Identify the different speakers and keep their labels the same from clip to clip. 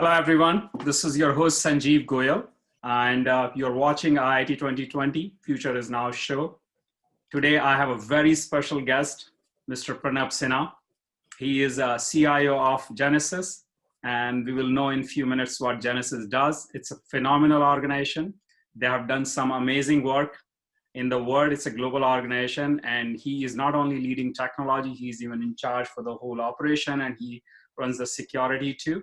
Speaker 1: Hello, everyone. This is your host, Sanjiv Goyal, and you're watching IIT 2020 Future is Now show. Today, I have a very special guest, Mr. Pranab Sinha. He is a CIO of Genesys, and we will know in a few minutes what Genesys does. It's a phenomenal organization. They have done some amazing work in the world. It's a global organization, and he is not only leading technology, he's even in charge for the whole operation, and he runs the security too.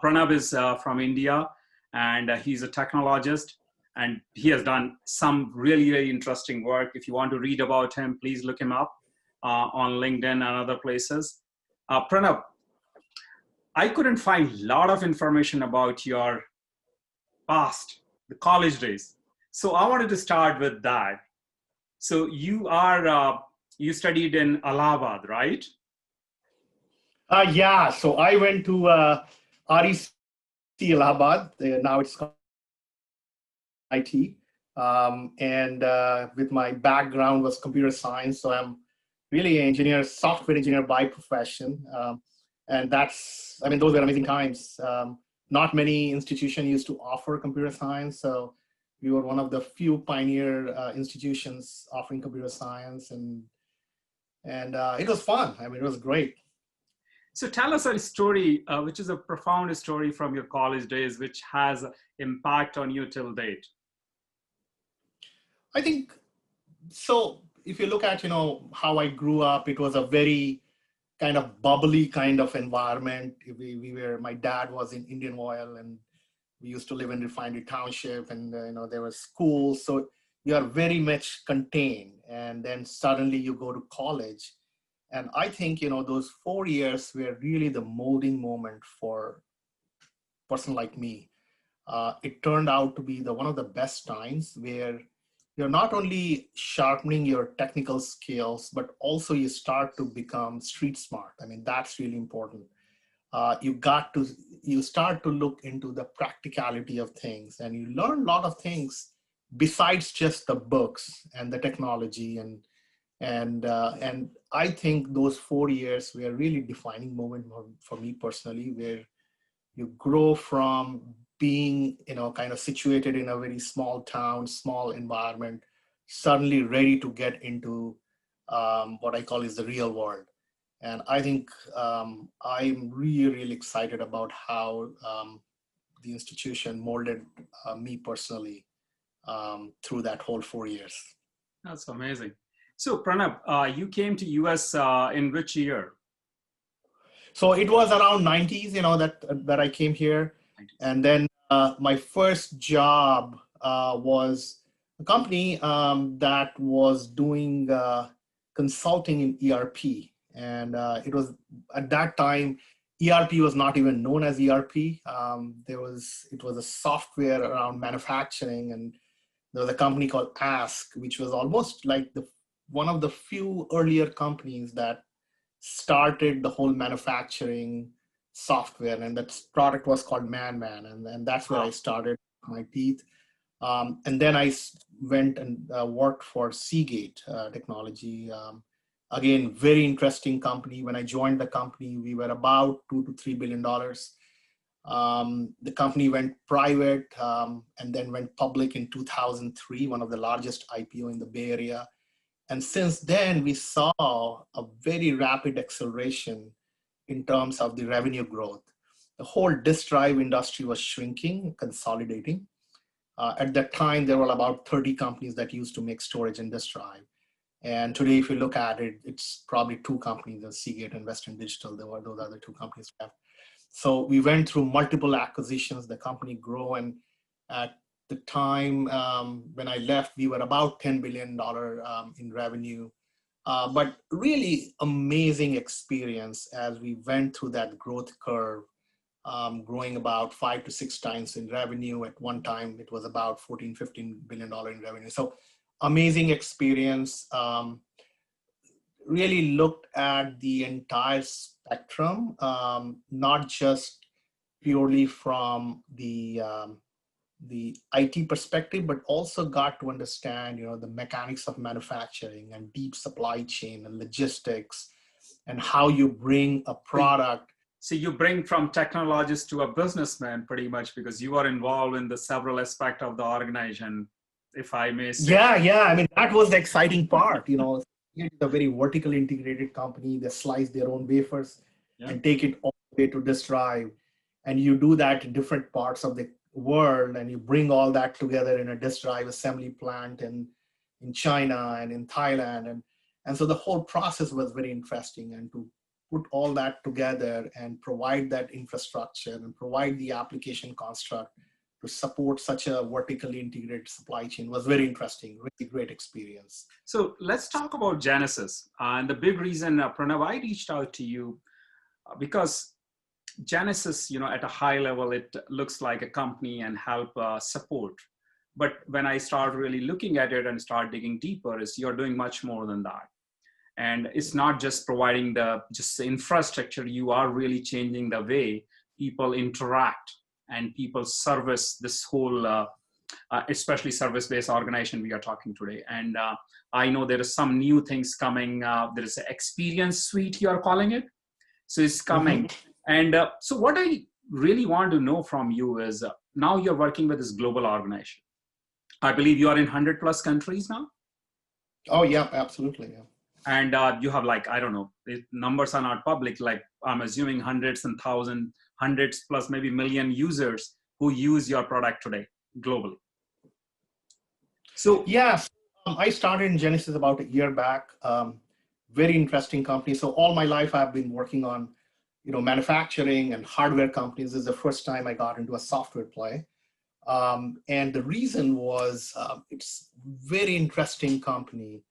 Speaker 1: Pranab is from India, and he's a technologist, and he has done some really, really interesting work. If you want to read about him, please look him up on LinkedIn and other places. Pranab, I couldn't find a lot of information about your past, the college days. So I wanted to start with that. So you studied in Allahabad, right?
Speaker 2: Yeah, so I went to REC Allahabad. Now it's called IT. And with my background was computer science, so I'm really an engineer, software engineer by profession. And those were amazing times. Not many institutions used to offer computer science, so we were one of the few pioneer institutions offering computer science, and it was fun. I mean, it was great.
Speaker 1: So tell us a story, which is a profound story from your college days, which has impact on you till date.
Speaker 2: I think, so if you look at, how I grew up, it was a very kind of bubbly kind of environment. My dad was in Indian Oil, and we used to live in Refinery Township, and, there were schools. So you are very much contained, and then suddenly you go to college. And I think, those 4 years were really the molding moment for a person like me. It turned out to be one of the best times where you're not only sharpening your technical skills, but also you start to become street smart. I mean, that's really important. You start to look into the practicality of things, and you learn a lot of things besides just the books and the technology. And I think those 4 years were really defining moment for me personally, where you grow from being, kind of situated in a very small town, small environment, suddenly ready to get into what I call is the real world. And I think I'm really, really excited about how the institution molded me personally through that whole 4 years.
Speaker 1: That's amazing. So Pranab, you came to US in which year?
Speaker 2: So it was around 90s, that I came here. 90s. And then my first job was a company that was doing consulting in ERP. And it was, at that time, ERP was not even known as ERP. It was a software around manufacturing, and there was a company called Ask, which was almost like one of the few earlier companies that started the whole manufacturing software, and that product was called Man, and that's where I started my teeth. And then I went and worked for Seagate Technology. Again, very interesting company. When I joined the company, we were about $2 to $3 billion. The company went private and then went public in 2003, one of the largest IPO in the Bay Area. And since then, we saw a very rapid acceleration in terms of the revenue growth. The whole disk drive industry was shrinking, consolidating. At that time, there were about 30 companies that used to make storage and disk drive. And today, if you look at it, it's probably 2 companies, Seagate and Western Digital. Those are the 2 companies left. So we went through multiple acquisitions, the company grew, and at the time when I left, we were about $10 billion in revenue. But really amazing experience as we went through that growth curve, growing about 5 to 6 times in revenue. At one time, it was about $14-15 billion in revenue. So amazing experience. Really looked at the entire spectrum, not just purely from the IT perspective, but also got to understand, the mechanics of manufacturing and deep supply chain and logistics, and how you bring a product
Speaker 1: So you bring from technologist to a businessman pretty much, because you are involved in the several aspects of the organization, if I may say.
Speaker 2: Yeah. I mean, that was the exciting part. It's a very vertically integrated company. They slice their own wafers and take it all the way to disk drive. And you do that in different parts of the world, and you bring all that together in a disk drive assembly plant in China and in Thailand. And so the whole process was very interesting. And to put all that together and provide that infrastructure and provide the application construct to support such a vertically integrated supply chain was very interesting, really great experience.
Speaker 1: So let's talk about Genesys. And the big reason, Pranav, I reached out to you because Genesys, at a high level, it looks like a company and help support. But when I start really looking at it and start digging deeper, is you're doing much more than that. And it's not just providing just the infrastructure, you are really changing the way people interact and people service this whole, especially service-based organization we are talking today. And I know there are some new things coming. There is an experience suite, you are calling it. So it's coming. And so what I really want to know from you is now you're working with this global organization. I believe you are in 100 plus countries now?
Speaker 2: Oh, yeah, absolutely. Yeah.
Speaker 1: And you have I don't know, the numbers are not public, I'm assuming hundreds and thousands, hundreds plus maybe million users who use your product today globally. So
Speaker 2: yes, I started in Genesys about a year back. Very interesting company. So all my life I've been working on, manufacturing and hardware companies. This is the first time I got into a software play. And the reason was it's very interesting company.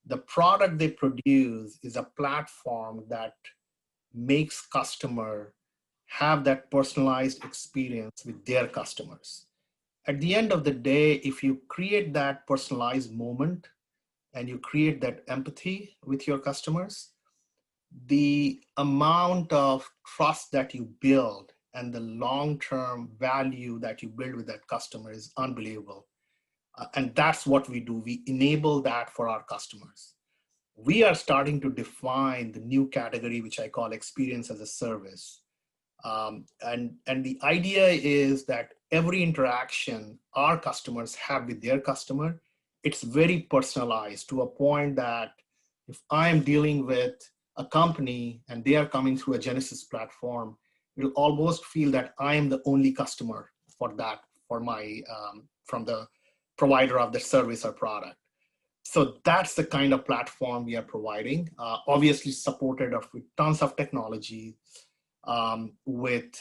Speaker 2: The product they produce is a platform that makes customer have that personalized experience with their customers. At the end of the day, if you create that personalized moment and you create that empathy with your customers, the amount of trust that you build and the long-term value that you build with that customer is unbelievable. And that's what we do. We enable that for our customers. We are starting to define the new category, which I call experience as a service. And the idea is that every interaction our customers have with their customer, it's very personalized to a point that if I'm dealing with a company and they are coming through a Genesys platform, you'll almost feel that I am the only customer for that, for my, from the provider of the service or product. So that's the kind of platform we are providing, obviously supported with tons of technology, with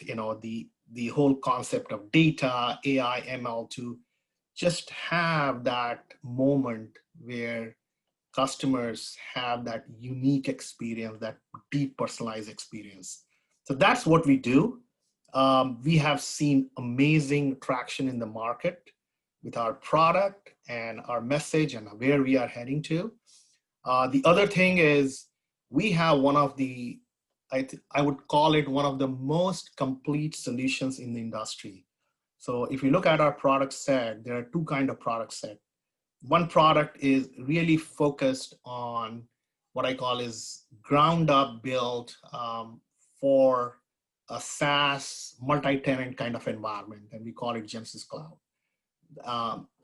Speaker 2: the whole concept of data, AI, ML to just have that moment where customers have that unique experience, that deep personalized experience. So that's what we do. We have seen amazing traction in the market with our product and our message and where we are heading to. The other thing is we have one of the, I would call it one of the most complete solutions in the industry. So if you look at our product set, there are two kinds of product set. One product is really focused on what I call is ground up built for a SaaS multi-tenant kind of environment, and we call it Genesys Cloud.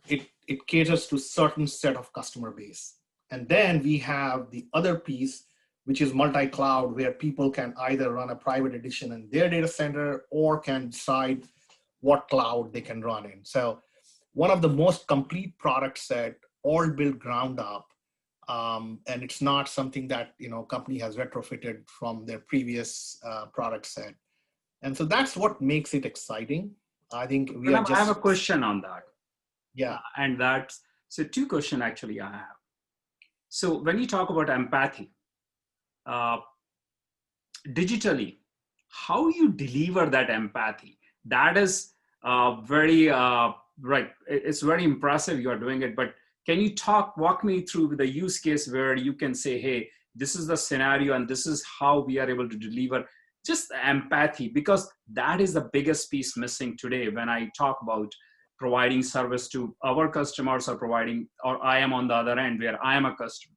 Speaker 2: It caters to certain set of customer base. And then we have the other piece, which is multi-cloud, where people can either run a private edition in their data center or can decide what cloud they can run in. So one of the most complete product set, all built ground up, and it's not something that company has retrofitted from their previous product set. And so that's what makes it exciting. I think we are just.
Speaker 1: I have a question on that.
Speaker 2: Yeah.
Speaker 1: And that's, so two questions actually I have. So when you talk about empathy, digitally, how you deliver that empathy, that is very, right. It's very impressive you are doing it, but can you walk me through the use case where you can say, hey, this is the scenario and this is how we are able to deliver just empathy, because that is the biggest piece missing today when I talk about providing service to our customers or I am on the other end where I am a customer.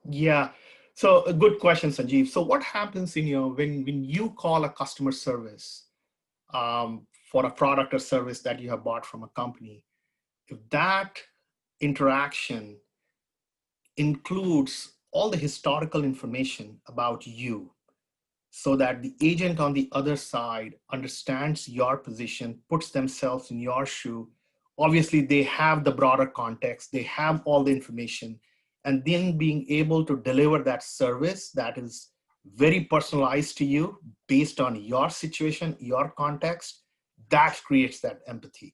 Speaker 2: Yeah. So a good question, Sanjeev. So what happens in your when you call a customer service for a product or service that you have bought from a company, if that interaction includes all the historical information about you, so that the agent on the other side understands your position, puts themselves in your shoe. Obviously, they have the broader context, they have all the information, and then being able to deliver that service that is very personalized to you based on your situation, your context, that creates that empathy.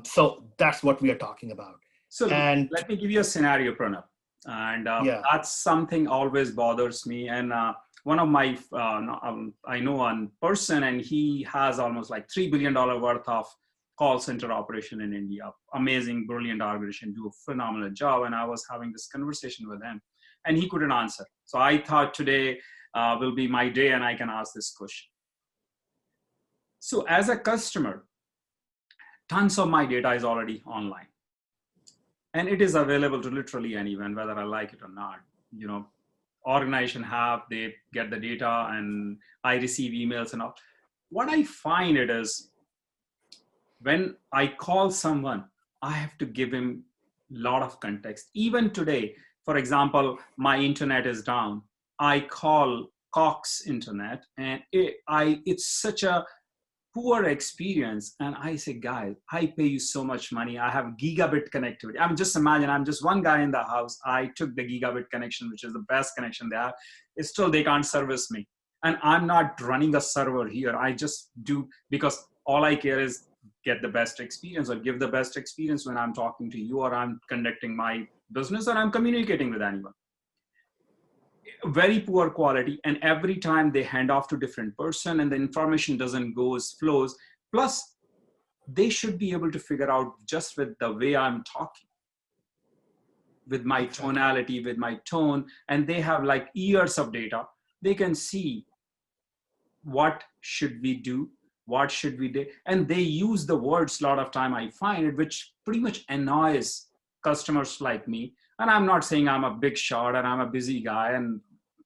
Speaker 2: So that's what we are talking about.
Speaker 1: So
Speaker 2: And
Speaker 1: let me give you a scenario, Pranab. And
Speaker 2: yeah,
Speaker 1: that's something always bothers me. And one of my, I know one person, and he has almost like $3 billion worth of call center operation in India. Amazing, brilliant organization, do a phenomenal job. And I was having this conversation with him and he couldn't answer. So I thought today will be my day and I can ask this question. So as a customer, tons of my data is already online. And it is available to literally anyone, whether I like it or not. You know, organization have, they get the data and I receive emails and all. What I find it is when I call someone, I have to give him a lot of context. Even today, for example, my internet is down. I call Cox Internet and it's such a poor experience. And I say, guys, I pay you so much money. I have gigabit connectivity. I mean, just imagine I'm just one guy in the house. I took the gigabit connection, which is the best connection they have. It's still, they can't service me. And I'm not running a server here. I just do because all I care is get the best experience or give the best experience when I'm talking to you or I'm conducting my business or I'm communicating with anyone. Very poor quality, and every time they hand off to different person and the information doesn't flows. Plus they should be able to figure out just with the way I'm talking, with my tonality, with my tone, and they have like years of data. They can see what should we do, what should we do, and they use the words a lot of time, I find it, which pretty much annoys customers like me. And I'm not saying I'm a big shot and I'm a busy guy, and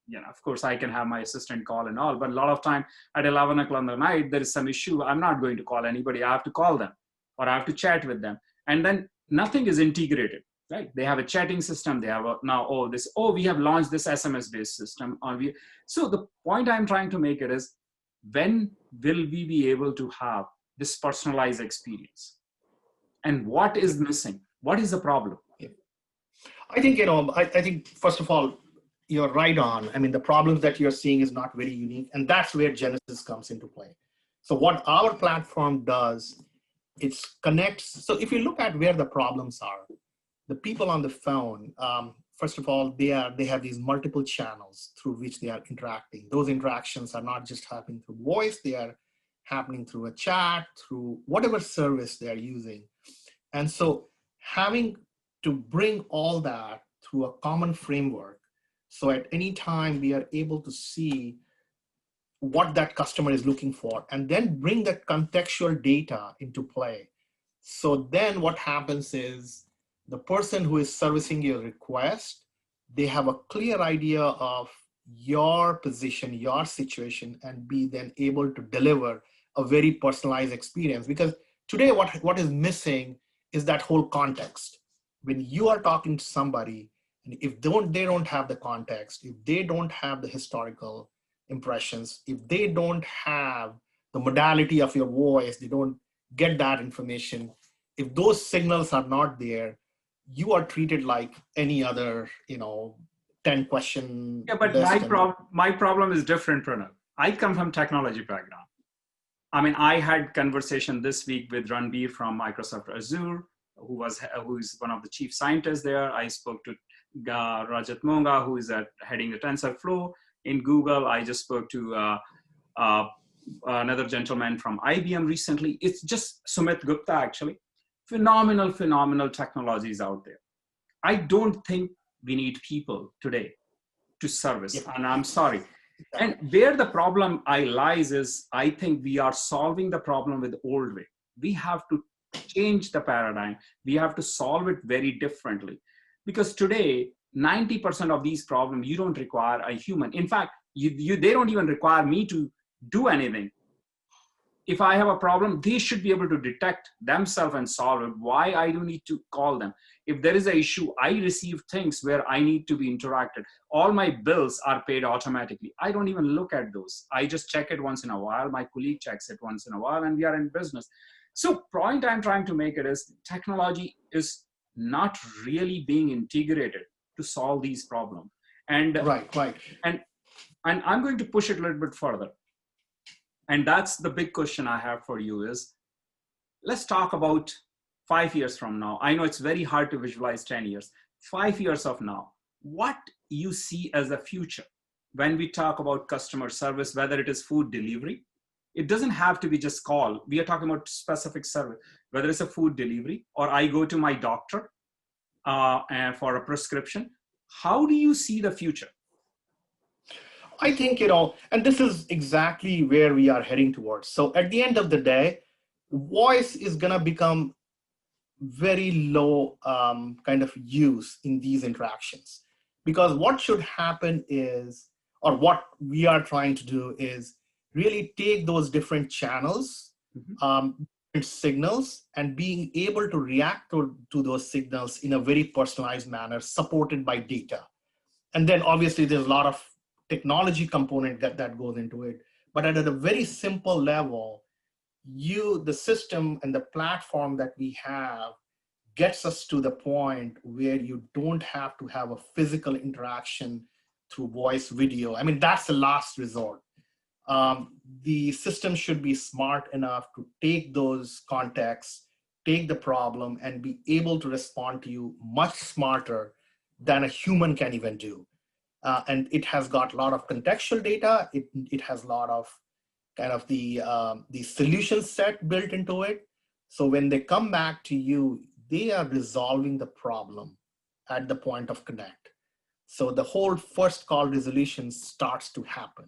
Speaker 1: you know, of course I can have my assistant call and all, but a lot of time at 11 o'clock in the night, there is some issue. I'm not going to call anybody. I have to call them or I have to chat with them. And then nothing is integrated, right? They have a chatting system. They have we have launched this SMS based system. So the point I'm trying to make it is, when will we be able to have this personalized experience? And what is missing? What is the problem?
Speaker 2: I think, I think first of all, you're right on. I mean, the problems that you're seeing is not very unique, and that's where Genesys comes into play. So what our platform does, it connects. So if you look at where the problems are, the people on the phone, first of all, they have these multiple channels through which they are interacting. Those interactions are not just happening through voice, they are happening through a chat, through whatever service they are using. And so having to bring all that through a common framework, so at any time we are able to see what that customer is looking for and then bring that contextual data into play. So then what happens is the person who is servicing your request, they have a clear idea of your position, your situation, and be then able to deliver a very personalized experience. Because today what is missing is that whole context. When you are talking to somebody, and if they don't have the context, if they don't have the historical impressions, if they don't have the modality of your voice, they don't get that information. If those signals are not there, you are treated like any other, 10 question.
Speaker 1: Yeah, but my problem is different, Pranab. I come from technology background. I mean, I had conversation this week with Ranbir from Microsoft Azure, who is one of the chief scientists there. I spoke to Rajat Monga, who is heading the TensorFlow in Google. I just spoke to another gentleman from IBM recently. It's just Sumit Gupta, actually. Phenomenal technologies out there. I don't think we need people today to service, and I'm sorry. And where the problem lies is, I think we are solving the problem with the old way. We have to change the paradigm. We have to solve it very differently. Because today, 90% of these problems, you don't require a human. In fact, they don't even require me to do anything. If I have a problem, they should be able to detect themselves and solve it. Why I do need to call them? If there is an issue, I receive things where I need to be interacted. All my bills are paid automatically. I don't even look at those. I just check it once in a while. My colleague checks it once in a while, and we are in business. So point I'm trying to make it is technology is not really being integrated to solve these problems. And
Speaker 2: Right.
Speaker 1: and I'm going to push it a little bit further. And that's the big question I have for you is, let's talk about 5 years from now. I know it's very hard to visualize 10 years. 5 years of now, what you see as the future when we talk about customer service, whether it is food delivery, it doesn't have to be just call. We are talking about specific service, whether it's a food delivery or I go to my doctor and for a prescription. How do you see the future?
Speaker 2: I think, and this is exactly where we are heading towards. So at the end of the day, voice is going to become very low kind of use in these interactions. Because what should happen is, or what we are trying to do is really take those different channels, different signals, and being able to react to those signals in a very personalized manner, supported by data. And then obviously there's a lot of technology component that goes into it. But at a very simple level, the system and the platform that we have gets us to the point where you don't have to have a physical interaction through voice video. I mean, that's the last resort. The system should be smart enough to take those contexts, take the problem, and be able to respond to you much smarter than a human can even do. And it has got a lot of contextual data. It has a lot of kind of the solution set built into it. So when they come back to you, they are resolving the problem at the point of connect. So the whole first call resolution starts to happen,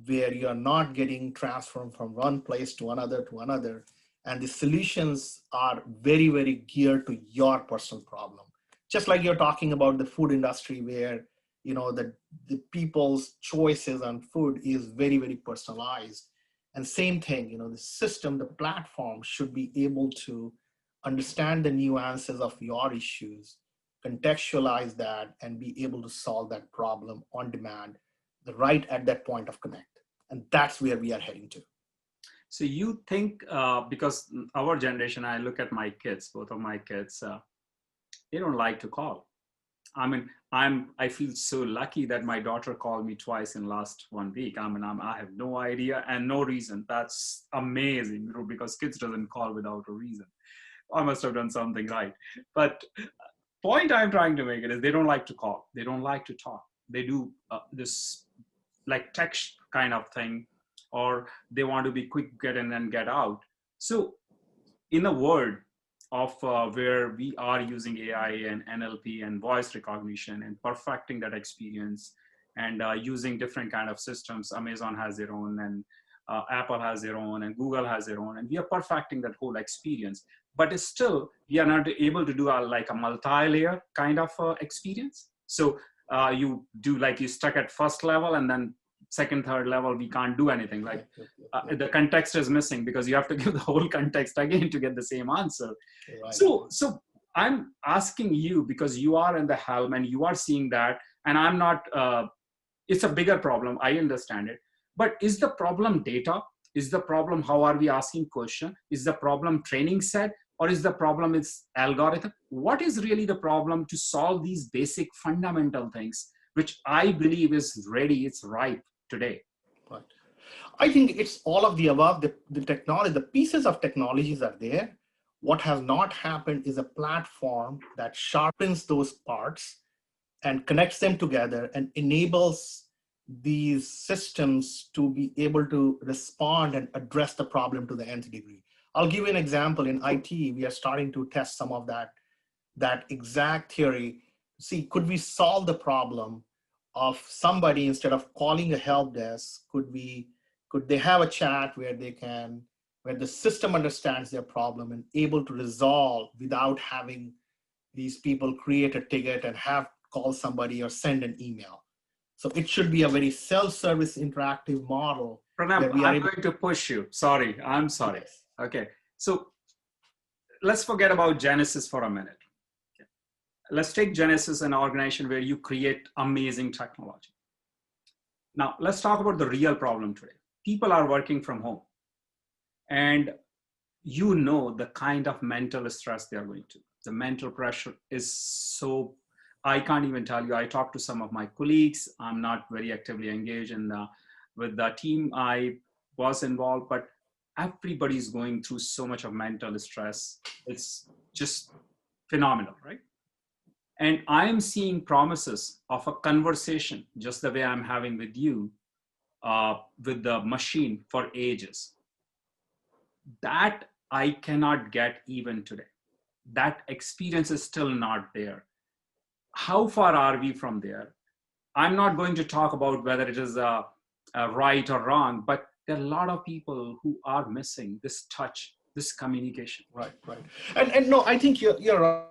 Speaker 2: where you're not getting transferred from one place to another, and the solutions are very, very geared to your personal problem. Just like you're talking about the food industry, where the people's choices on food is very, very personalized. And same thing, the system, the platform should be able to understand the nuances of your issues, contextualize that, and be able to solve that problem on demand, right at that point of connect. And that's where we are heading to.
Speaker 1: So you think, because our generation, I look at my kids, both of my kids, they don't like to call. I mean, I feel so lucky that my daughter called me twice in last 1 week. I mean, I have no idea and no reason. That's amazing, because kids doesn't call without a reason. I must have done something right. But point I'm trying to make it is they don't like to call. They don't like to talk. They do this like text kind of thing, or they want to be quick, get in and get out. So in a world of where we are using AI and NLP and voice recognition and perfecting that experience and using different kind of systems, Amazon has their own and Apple has their own and Google has their own, and we are perfecting that whole experience. But still, we are not able to do like a multi-layer kind of experience. So you do like you stuck at first level, and then second, third level, we can't do anything. Like the context is missing because you have to give the whole context again to get the same answer. Right. So I'm asking you, because you are in the helm and you are seeing that, and I'm not, it's a bigger problem. I understand it. But is the problem data? Is the problem how are we asking question? Is the problem training set? Or is the problem is algorithm? What is really the problem to solve these basic fundamental things, which I believe is ready, it's ripe today?
Speaker 2: Right. I think it's all of the above. The technology, the pieces of technologies are there. What has not happened is a platform that sharpens those parts and connects them together and enables these systems to be able to respond and address the problem to the nth degree. I'll give you an example. In IT, we are starting to test some of that exact theory. See, could we solve the problem of somebody, instead of calling a help desk, could they have a chat where the system understands their problem and able to resolve without having these people create a ticket and have call somebody or send an email. So it should be a very self-service interactive model.
Speaker 1: Pranab, I'm going to push you. Sorry, I'm sorry.
Speaker 2: Yes.
Speaker 1: Okay, so let's forget about Genesys for a minute. Okay. Let's take Genesys, an organization where you create amazing technology. Now, let's talk about the real problem today. People are working from home, and you know the kind of mental stress they are going to. The mental pressure is so, I can't even tell you. I talked to some of my colleagues. I'm not very actively engaged with the team I was involved, but everybody's going through so much of mental stress. It's just phenomenal, right? And I am seeing promises of a conversation, just the way I'm having with you, with the machine for ages. That I cannot get even today. That experience is still not there. How far are we from there? I'm not going to talk about whether it is a right or wrong, but there are a lot of people who are missing this touch, this communication.
Speaker 2: Right. And no, I think you're right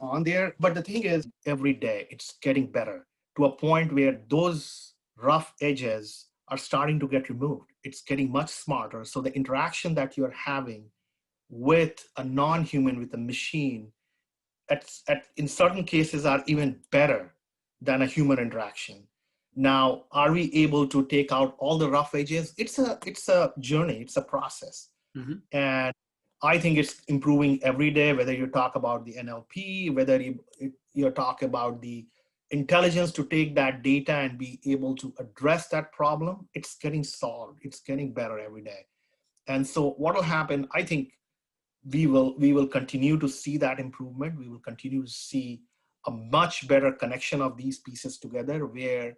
Speaker 2: on there. But the thing is, every day it's getting better to a point where those rough edges are starting to get removed. It's getting much smarter. So the interaction that you're having with a non-human, with a machine, in certain cases are even better than a human interaction. Now, are we able to take out all the rough edges? It's a journey, it's a process.
Speaker 1: Mm-hmm.
Speaker 2: And I think it's improving every day, whether you talk about the NLP, whether you talk about the intelligence to take that data and be able to address that problem. It's getting solved. It's getting better every day. And so what will happen, I think we will continue to see that improvement. We will continue to see a much better connection of these pieces together, where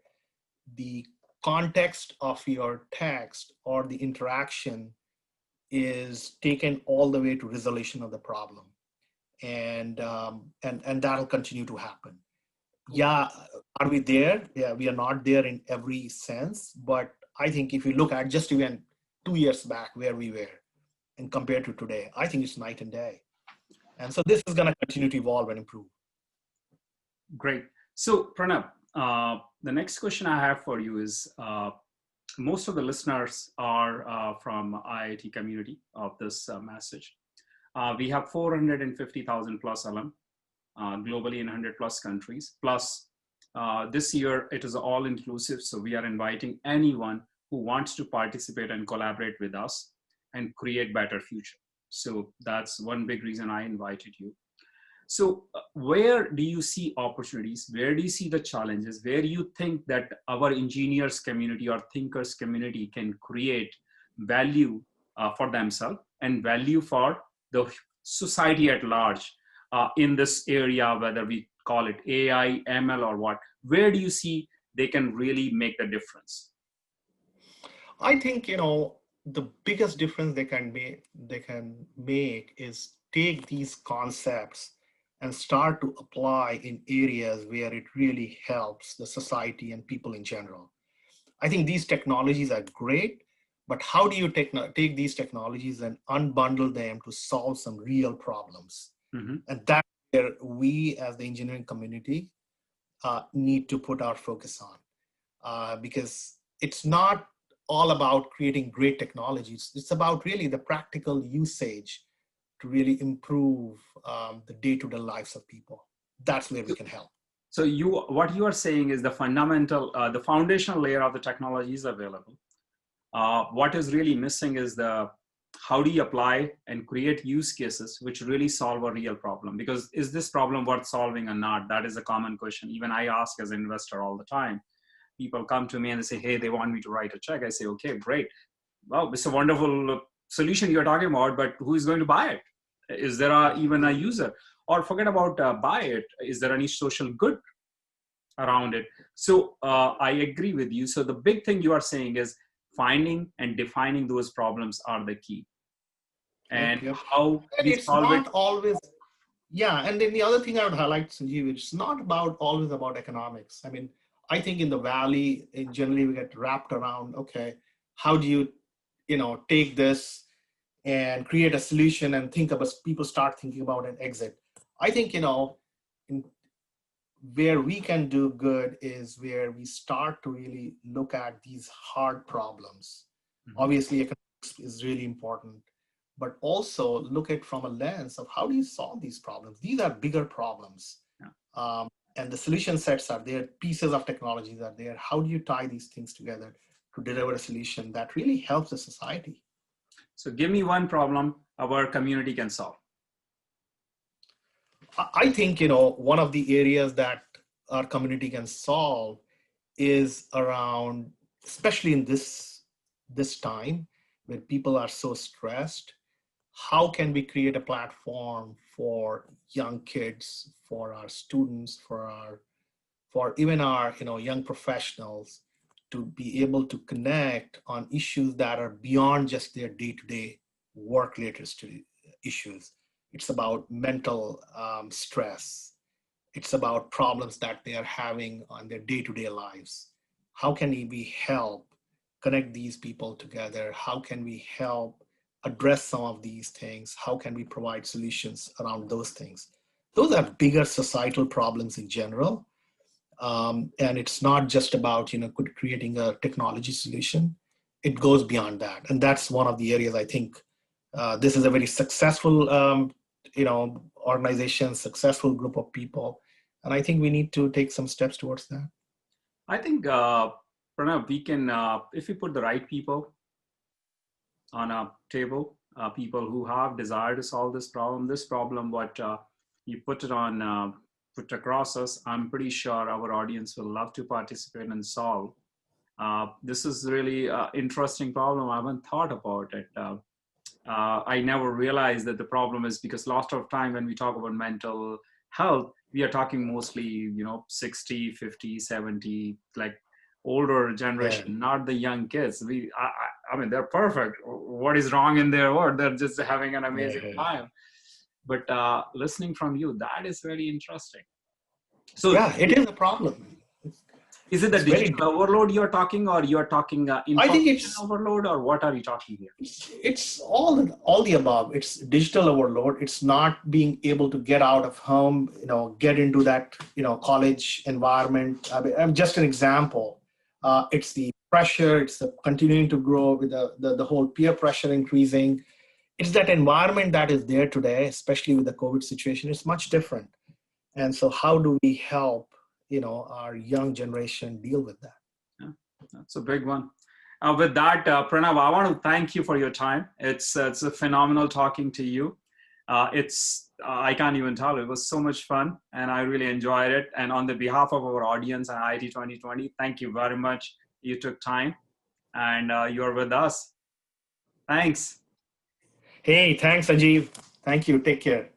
Speaker 2: the context of your text or the interaction is taken all the way to resolution of the problem, and that'll continue to happen. Yeah, are we there? Yeah, we are not there in every sense, but I think if you look at just even 2 years back where we were and compared to today, I think it's night and day. And so this is going to continue to evolve and improve.
Speaker 1: Great. So Pranab, the next question I have for you is, most of the listeners are from IIT community of this message. We have 450,000 plus alum globally in 100 plus countries. Plus this year it is all inclusive. So we are inviting anyone who wants to participate and collaborate with us and create better future. So that's one big reason I invited you. So where do you see opportunities? Where do you see the challenges? Where do you think that our engineers community or thinkers community can create value for themselves and value for the society at large in this area, whether we call it AI, ML or what? Where do you see they can really make the difference?
Speaker 2: I think, the biggest difference they can make is take these concepts and start to apply in areas where it really helps the society and people in general. I think these technologies are great, but how do you take these technologies and unbundle them to solve some real problems? Mm-hmm. And that's where we as the engineering community need to put our focus on, because it's not all about creating great technologies. It's about really the practical usage to really improve the day-to-day lives of people. That's where we can help.
Speaker 1: So what you are saying is the the foundational layer of the technology is available. What is really missing is how do you apply and create use cases which really solve a real problem? Because is this problem worth solving or not? That is a common question. Even I ask as an investor all the time. People come to me and they say, hey, they want me to write a check. I say, okay, great. Wow, it's a wonderful solution you're talking about, but who is going to buy it? Is there even a user? Or forget about buy it. Is there any social good around it? So I agree with you. So the big thing you are saying is finding and defining those problems are the key. And how we solve it.
Speaker 2: Always, yeah. And then the other thing I would highlight, Sanjeev, it's not always about economics. I mean, I think in the Valley, generally we get wrapped around, okay, how do you take this and create a solution and think about, people start thinking about an exit. I think, where we can do good is where we start to really look at these hard problems. Mm-hmm. Obviously, economics is really important, but also look at from a lens of how do you solve these problems? These are bigger problems. Yeah. And the solution sets are there, pieces of technologies are there. How do you tie these things together to deliver a solution that really helps the society?
Speaker 1: So give me one problem our community can solve.
Speaker 2: I think, one of the areas that our community can solve is around, especially in this time when people are so stressed, how can we create a platform for young kids, for our students, for even our young professionals to be able to connect on issues that are beyond just their day-to-day work related issues. It's about mental stress. It's about problems that they are having on their day-to-day lives. How can we help connect these people together? How can we help address some of these things? How can we provide solutions around those things? Those are bigger societal problems in general. And it's not just about creating a technology solution. It goes beyond that. And that's one of the areas I think this is a very successful organization, successful group of people. And I think we need to take some steps towards that.
Speaker 1: I think, Pranab, we can, if we put the right people on a table, people who have desire to solve this problem, what you put it on, put across us, I'm pretty sure our audience will love to participate and solve. This is really an interesting problem. I haven't thought about it. I never realized that the problem is because lots of time when we talk about mental health, we are talking mostly, 60, 50, 70, like older generation, yeah. Not the young kids. I mean, they're perfect. What is wrong in their world? They're just having an amazing time. But listening from you, that is very interesting.
Speaker 2: So yeah, it is a problem.
Speaker 1: Is it the digital overload you're talking, or you're talking information overload, or what are you talking here?
Speaker 2: It's all the above. It's digital overload. It's not being able to get out of home, get into that, college environment. I'm just an example. It's the pressure. It's the continuing to grow with the whole peer pressure increasing. It's that environment that is there today, especially with the COVID situation. It's much different. And so how do we help our young generation deal with that?
Speaker 1: Yeah, that's a big one. With that, Pranab, I want to thank you for your time. It's a phenomenal talking to you. I can't even tell. It was so much fun, and I really enjoyed it. And on the behalf of our audience at IIT 2020, thank you very much. You took time, and you're with us. Thanks.
Speaker 2: Hey, thanks, Sanjiv. Thank you. Take care.